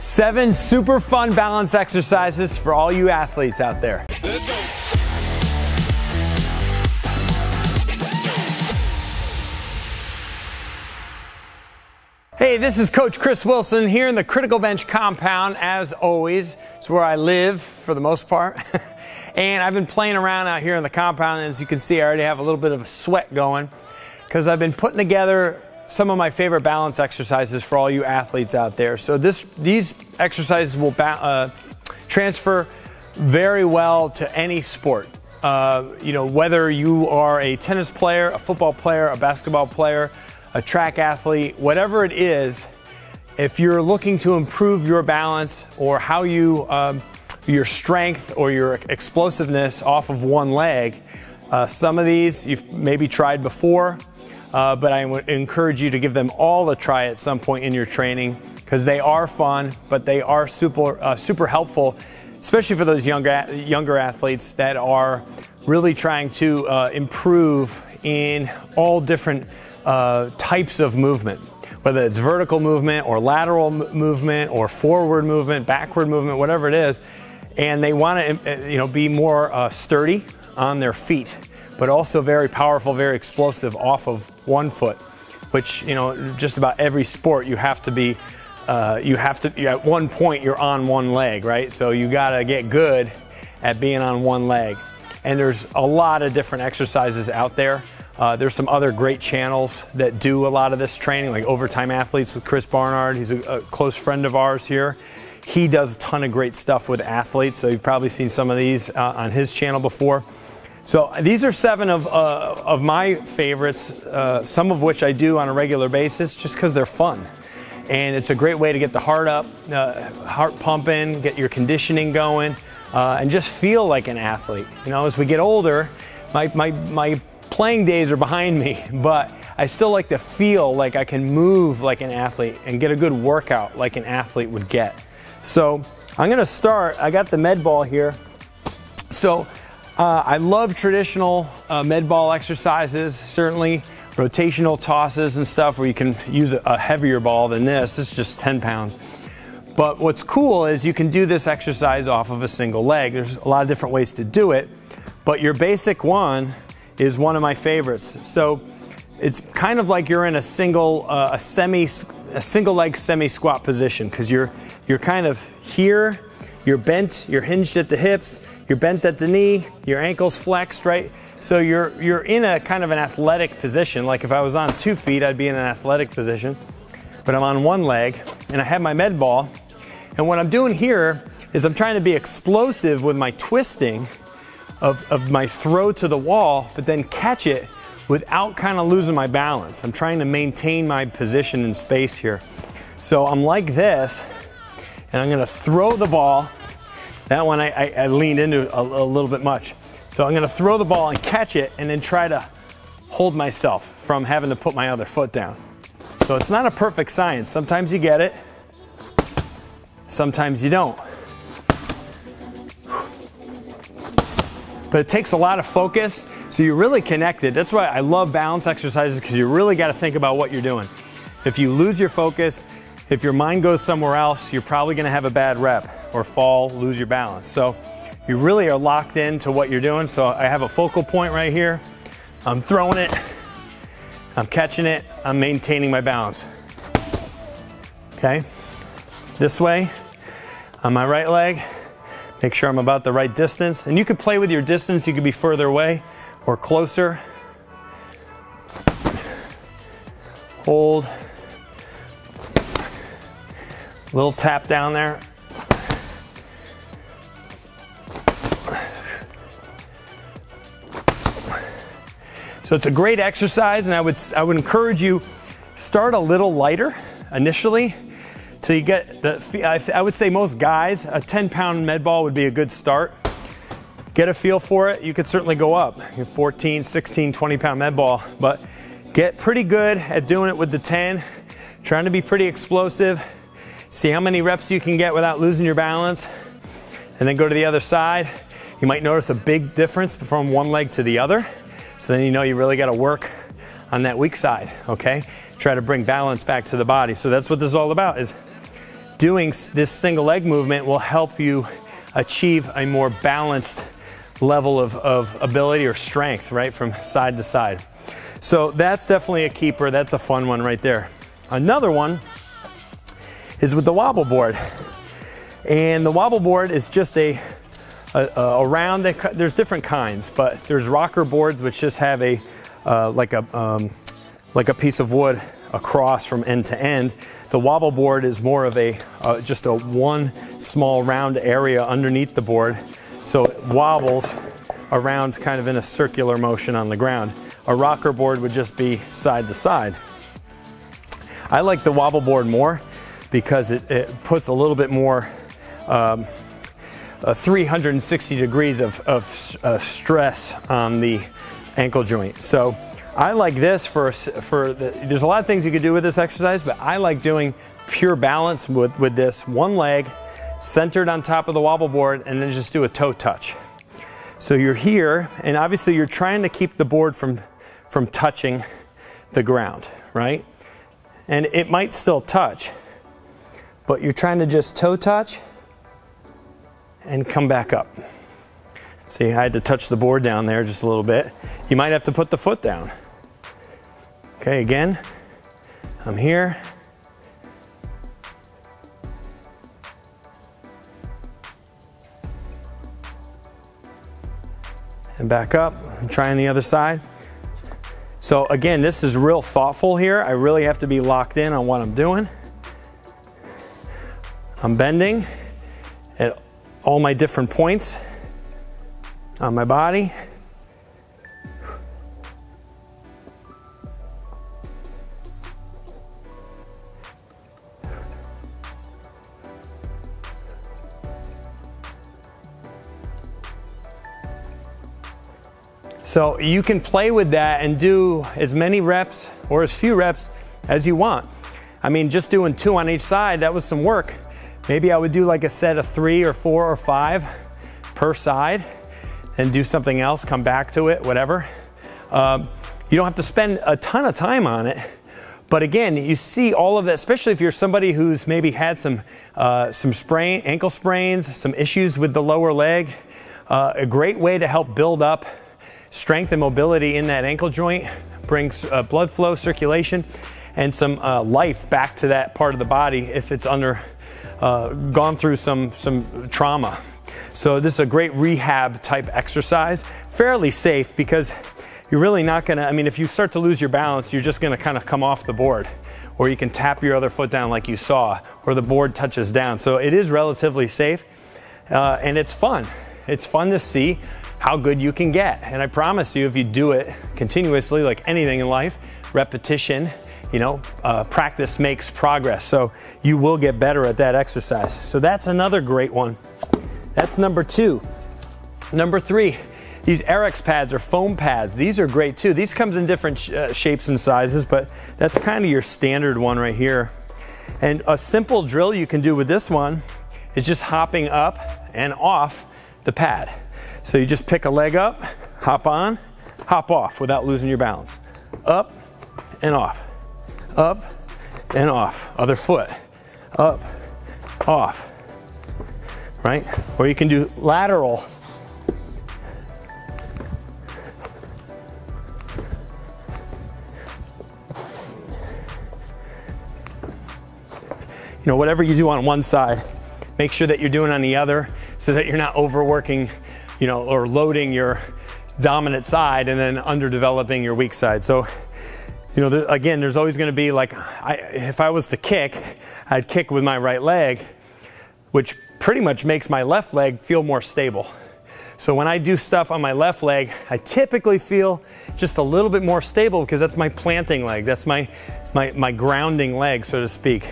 7 super fun balance exercises for all you athletes out there. Let's go. Hey, this is Coach Chris Wilson here in the Criticalbench compound. As always, it's where I live for the most part. And I've been playing around out here in the compound, and as you can see, I already have a little bit of a sweat going because I've been putting together some of my favorite balance exercises for all you athletes out there. So these exercises will transfer very well to any sport. Whether you are a tennis player, a football player, a basketball player, a track athlete, whatever it is, if you're looking to improve your balance or how you, your strength or your explosiveness off of one leg, some of these you've maybe tried before, but I would encourage you to give them all a try at some point in your training because they are fun, but they are super helpful, especially for those younger athletes that are really trying to improve in all different types of movement, whether it's vertical movement or lateral movement or forward movement, backward movement, whatever it is. And they want to be more sturdy on their feet, but also very powerful, very explosive off of one foot, which, just about every sport you have to be, at one point you're on one leg, right? So you got to get good at being on one leg. And there's a lot of different exercises out there. There's some other great channels that do a lot of this training, like Overtime Athletes with Chris Barnard. He's a close friend of ours here. He does a ton of great stuff with athletes, so you've probably seen some of these on his channel before. So these are 7 of my favorites, some of which I do on a regular basis just because they're fun. And it's a great way to get the heart up, heart pumping, get your conditioning going, and just feel like an athlete. As we get older, my playing days are behind me, but I still like to feel like I can move like an athlete and get a good workout like an athlete would get. So I'm gonna start, I got the med ball here. So I love traditional med ball exercises, certainly rotational tosses and stuff where you can use a heavier ball than this. This is just 10 pounds. But what's cool is you can do this exercise off of a single leg. There's a lot of different ways to do it, but your basic one is one of my favorites. So it's kind of like you're in a single leg semi squat position because you're kind of here, you're bent, you're hinged at the hips, you're bent at the knee, your ankles flexed, right? So you're in a kind of an athletic position. Like if I was on 2 feet, I'd be in an athletic position, but I'm on one leg and I have my med ball. And what I'm doing here is I'm trying to be explosive with my twisting of my throw to the wall, but then catch it without kind of losing my balance. I'm trying to maintain my position in space here. So I'm like this, and I'm gonna throw the ball. That one I leaned into a little bit much. So I'm gonna throw the ball and catch it, and then try to hold myself from having to put my other foot down. So it's not a perfect science. Sometimes you get it, sometimes you don't. But it takes a lot of focus, so you're really connected. That's why I love balance exercises, because you really got to think about what you're doing. If you lose your focus, if your mind goes somewhere else, you're probably going to have a bad rep or fall, lose your balance. So you really are locked into what you're doing. So I have a focal point right here. I'm throwing it, I'm catching it, I'm maintaining my balance. Okay, this way on my right leg. Make sure I'm about the right distance. And you could play with your distance. You could be further away or closer. Hold. Little tap down there. So it's a great exercise, and I would encourage you, start a little lighter initially. Till you get I would say most guys, a 10-pound med ball would be a good start. Get a feel for it. You could certainly go up, 14, 16, 20-pound med ball, but get pretty good at doing it with the 10, trying to be pretty explosive. See how many reps you can get without losing your balance, and then go to the other side. You might notice a big difference from one leg to the other, so then you know you really got to work on that weak side, okay? Try to bring balance back to the body. So that's what this is all about, is doing this single leg movement will help you achieve a more balanced level of ability or strength, right, from side to side. So that's definitely a keeper. That's a fun one right there. Another one is with the wobble board. And the wobble board is just a round, there's different kinds, but there's rocker boards which just have like a piece of wood across from end to end. The wobble board is more of just a one small round area underneath the board, so it wobbles around kind of in a circular motion on the ground. A rocker board would just be side to side. I like the wobble board more because it puts a little bit more 360 degrees of stress on the ankle joint. So I like this there's a lot of things you could do with this exercise, but I like doing pure balance with this. One leg centered on top of the wobble board, and then just do a toe touch. So you're here, and obviously you're trying to keep the board from touching the ground, right? And it might still touch, but you're trying to just toe touch and come back up. See, I had to touch the board down there just a little bit. You might have to put the foot down. Okay, again, I'm here. And back up, and trying the other side. So again, this is real thoughtful here. I really have to be locked in on what I'm doing. I'm bending at all my different points on my body. So you can play with that and do as many reps or as few reps as you want. I mean, just doing 2 on each side, that was some work. Maybe I would do like a set of 3 or 4 or 5 per side and do something else, come back to it, whatever. You don't have to spend a ton of time on it. But again, you see all of that, especially if you're somebody who's maybe had some ankle sprains, some issues with the lower leg. A great way to help build up strength and mobility in that ankle joint, brings blood flow, circulation, and some life back to that part of the body if it's gone through some trauma. So this is a great rehab type exercise, fairly safe because you're really not gonna, I mean, if you start to lose your balance, you're just gonna kind of come off the board, or you can tap your other foot down like you saw, or the board touches down. So it is relatively safe, and it's fun. It's fun to see how good you can get. And I promise you, if you do it continuously, like anything in life, repetition, practice makes progress. So you will get better at that exercise. So that's another great one. That's number 2. Number 3, these RX pads or foam pads. These are great too. These comes in different shapes and sizes, but that's kind of your standard one right here. And a simple drill you can do with this one is just hopping up and off the pad. So you just pick a leg up, hop on, hop off without losing your balance. Up and off, up and off. Other foot, up, off, right? Or you can do lateral. Whatever you do on one side, make sure that you're doing on the other so that you're not overworking or loading your dominant side and then underdeveloping your weak side. So, again, there's always going to be like, if I was to kick, I'd kick with my right leg, which pretty much makes my left leg feel more stable. So when I do stuff on my left leg, I typically feel just a little bit more stable because that's my planting leg. That's my grounding leg, so to speak.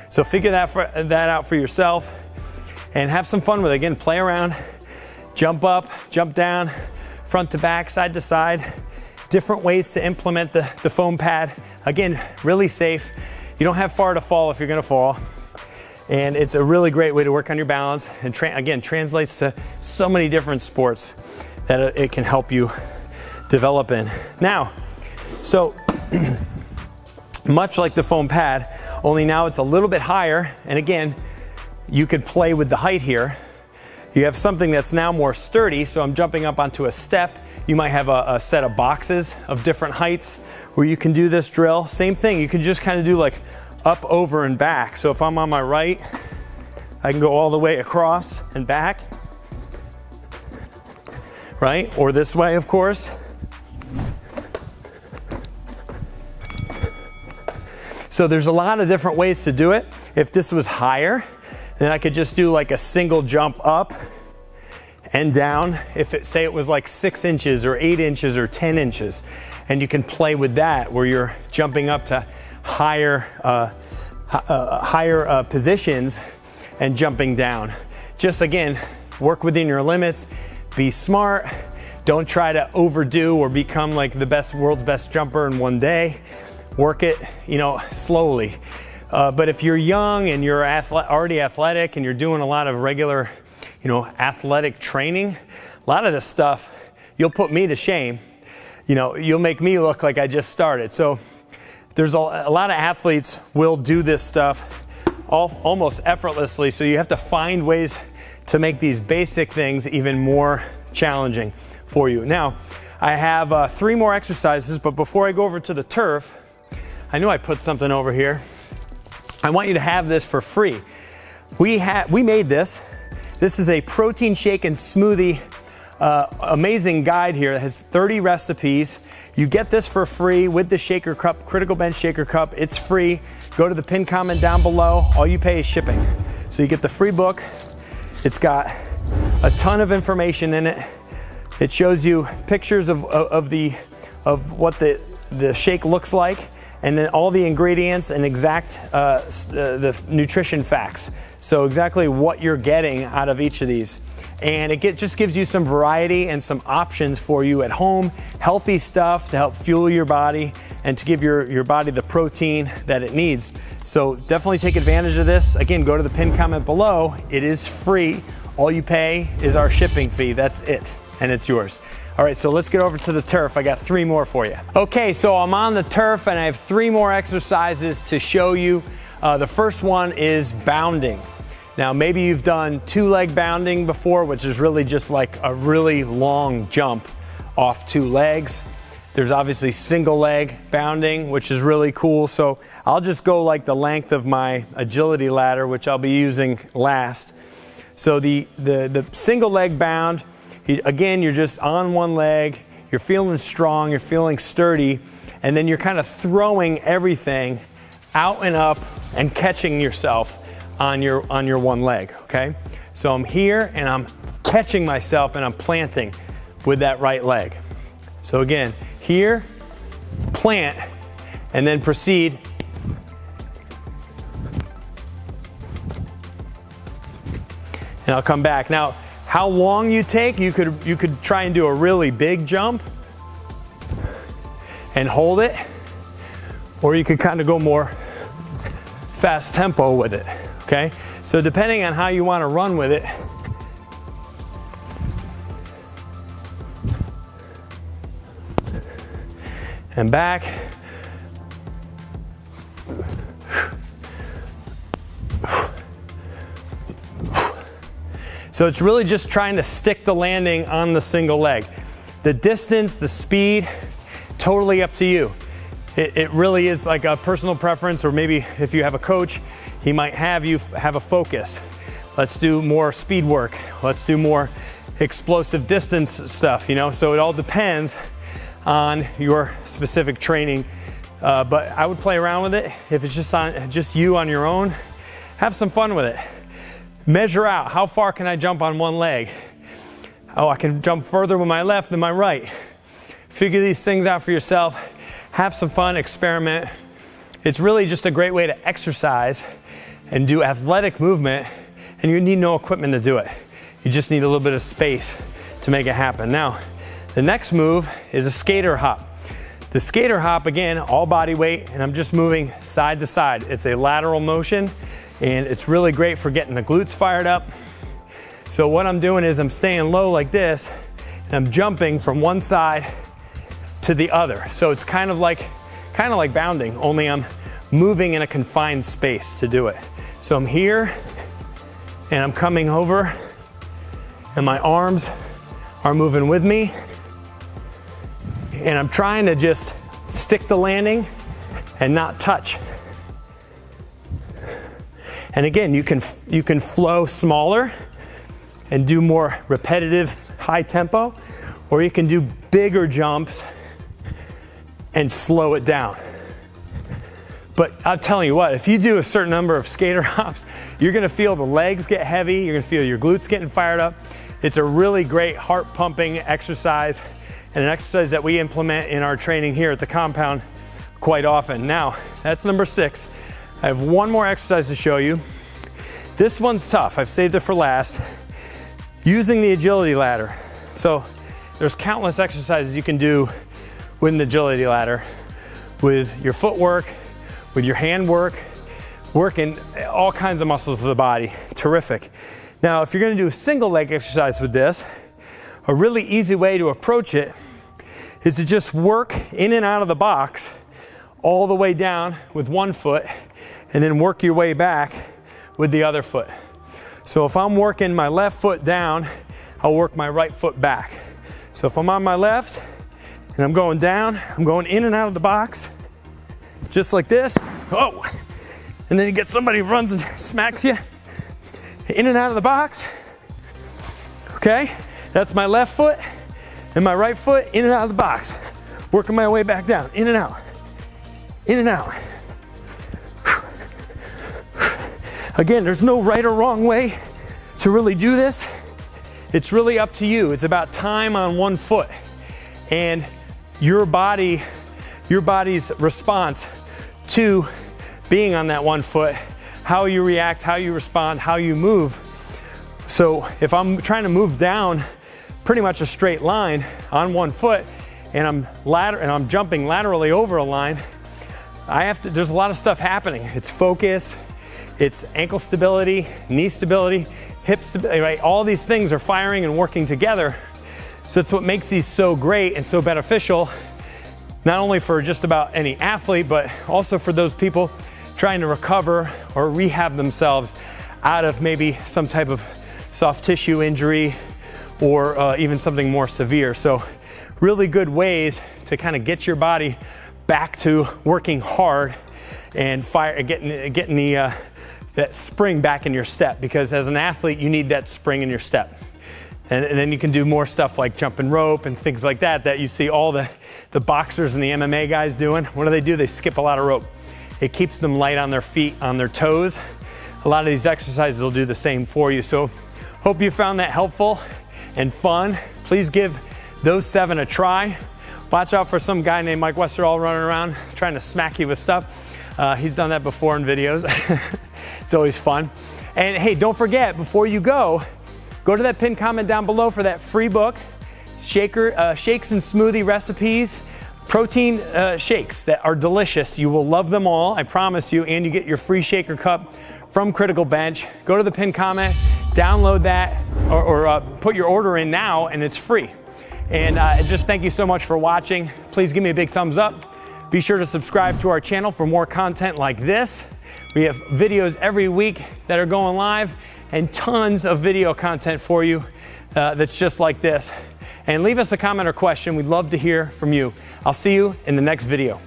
So figure that out for yourself and have some fun with it. Again, play around. Jump up, jump down, front to back, side to side. Different ways to implement the foam pad. Again, really safe. You don't have far to fall if you're gonna fall. And it's a really great way to work on your balance. And again, translates to so many different sports that it can help you develop in. Now, so much like the foam pad, only now it's a little bit higher. And again, you could play with the height here. You have something that's now more sturdy, so I'm jumping up onto a step. You might have a set of boxes of different heights where you can do this drill. Same thing, you can just kind of do like up, over, and back. So if I'm on my right, I can go all the way across and back, right? Or this way, of course. So there's a lot of different ways to do it. If this was higher, then I could just do like a single jump up and down. If it, say it was like 6 inches or 8 inches or 10 inches, and you can play with that where you're jumping up to higher positions and jumping down. Just again, work within your limits, be smart, don't try to overdo or become like the world's best jumper in one day. Work it, you know, slowly. But if you're young and you're already athletic and you're doing a lot of regular, you know, athletic training, a lot of this stuff, you'll put me to shame. You know, you'll make me look like I just started. So there's a lot of athletes will do this stuff almost effortlessly. So you have to find ways to make these basic things even more challenging for you. Now, I have 3 more exercises, but before I go over to the turf, I knew I put something over here. I want you to have this for free. We made this. This is a protein shake and smoothie, amazing guide here that has 30 recipes. You get this for free with the shaker cup, Criticalbench shaker cup. It's free. Go to the pinned comment down below. All you pay is shipping. So you get the free book. It's got a ton of information in it. It shows you pictures of what the shake looks like, and then all the ingredients and exact the nutrition facts. So exactly what you're getting out of each of these. And it just gives you some variety and some options for you at home. Healthy stuff to help fuel your body and to give your body the protein that it needs. So definitely take advantage of this. Again, go to the pinned comment below. It is free. All you pay is our shipping fee. That's it, and it's yours. All right, so let's get over to the turf. I got 3 more for you. Okay, so I'm on the turf and I have 3 more exercises to show you. The first one is bounding. Now, maybe you've done 2-leg bounding before, which is really just like a really long jump off 2 legs. There's obviously single leg bounding, which is really cool. So I'll just go like the length of my agility ladder, which I'll be using last. So the single leg bound, again, you're just on 1 leg, you're feeling strong, you're feeling sturdy, and then you're kind of throwing everything out and up and catching yourself on your 1 leg, okay? So I'm here and I'm catching myself and I'm planting with that right leg. So again, here, plant, and then proceed. And I'll come back. Now, how long you take, you could try and do a really big jump and hold it, or you could kind of go more fast tempo with it, okay? So depending on how you want to run with it, and back, so it's really just trying to stick the landing on the single leg. The distance, the speed, totally up to you. It really is like a personal preference, or maybe if you have a coach, he might have you have a focus. Let's do more speed work. Let's do more explosive distance stuff, you know? So it all depends on your specific training. But I would play around with it. If it's just you on your own, have some fun with it. Measure out, how far can I jump on 1 leg? Oh, I can jump further with my left than my right. Figure these things out for yourself. Have some fun, experiment. It's really just a great way to exercise and do athletic movement, and you need no equipment to do it. You just need a little bit of space to make it happen. Now, the next move is a skater hop. The skater hop, again, all body weight, and I'm just moving side to side. It's a lateral motion, and it's really great for getting the glutes fired up. So what I'm doing is I'm staying low like this, and I'm jumping from one side to the other. So it's kind of like bounding, only I'm moving in a confined space to do it. So I'm here, and I'm coming over and my arms are moving with me, and I'm trying to just stick the landing and not touch. And again, you can flow smaller and do more repetitive high tempo, or you can do bigger jumps and slow it down. But I'm telling you what, if you do a certain number of skater hops, you're gonna feel the legs get heavy, you're gonna feel your glutes getting fired up. It's a really great heart pumping exercise, and an exercise that we implement in our training here at the compound quite often. Now, that's number 6. I have one more exercise to show you. This one's tough, I've saved it for last. Using the agility ladder. So there's countless exercises you can do with an agility ladder, with your footwork, with your hand work, working all kinds of muscles of the body. Terrific. Now, if you're gonna do a single leg exercise with this, a really easy way to approach it is to just work in and out of the box all the way down with one foot, and then work your way back with the other foot. So if I'm working my left foot down, I'll work my right foot back. So if I'm on my left and I'm going down, I'm going in and out of the box, just like this. Oh, and then you get somebody who runs and smacks you. In and out of the box. Okay, that's my left foot and my right foot in and out of the box. Working my way back down, in and out, in and out. Again, there's no right or wrong way to really do this. It's really up to you. It's about time on one foot and your body's response to being on that one foot, how you react, how you respond, how you move. So if I'm trying to move down pretty much a straight line on one foot and I'm jumping laterally over a line, there's a lot of stuff happening. It's focus, it's ankle stability, knee stability, hip stability, right? All these things are firing and working together. So it's what makes these so great and so beneficial, not only for just about any athlete, but also for those people trying to recover or rehab themselves out of maybe some type of soft tissue injury or even something more severe. So really good ways to kind of get your body back to working hard and getting that spring back in your step, because as an athlete, you need that spring in your step. And then you can do more stuff like jumping rope and things like that you see all the boxers and the MMA guys doing. What do? They skip a lot of rope. It keeps them light on their feet, on their toes. A lot of these exercises will do the same for you. So hope you found that helpful and fun. Please give those 7 a try. Watch out for some guy named Mike Westerdahl running around trying to smack you with stuff. He's done that before in videos. It's always fun. And hey, don't forget, before you go to that pinned comment down below for that free book, shakes and smoothie recipes, protein shakes that are delicious. You will love them all, I promise you, and you get your free shaker cup from Criticalbench. Go to the pinned comment, download that, or put your order in now, and it's free. And just thank you so much for watching. Please give me a big thumbs up. Be sure to subscribe to our channel for more content like this. We have videos every week that are going live, and tons of video content for you that's just like this. And leave us a comment or question. We'd love to hear from you. I'll see you in the next video.